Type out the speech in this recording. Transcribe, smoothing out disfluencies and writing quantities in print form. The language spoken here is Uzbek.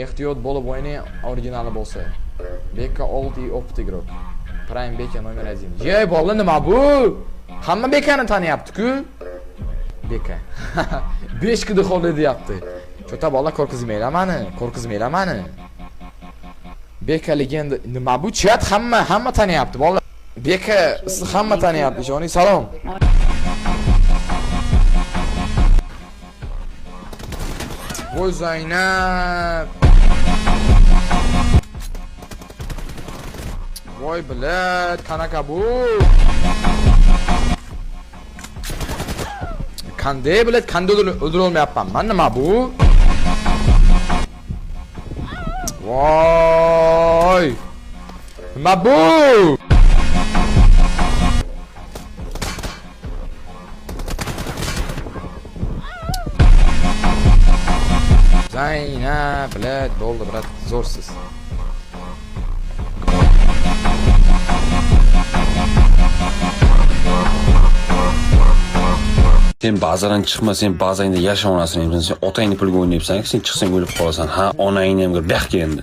Ehtiyot bo'lib o'ynang, originali bo'lsa. Beka Oldi Optigrok. Prime Beka nomer 1. Yey, bola nima bu? Hamma Bekani taniyapti-ku. Beka. 5 kidi qo'lda deyapti. Chota bola qo'rqizmaylar mani. Beka legenda nima bu? Chat hamma taniyapti. Bola Beka hamma taniyapti. Joning salom. Voy Zaynab. Voy bilad, qanaqa bu? Qanday bilad, qanday o'ldira olmayapman. Men nima bu? Voy! Nima bu? Zaynab, bilad, bo'ldi, brat, zo'rsiz. Sen bazadan chiqma, sen bazangda yashayapsan. Sen otangni pulga o'ynayapsan, sen chiqsang o'lib qolasan. Ha, onangni ham bir baq endi.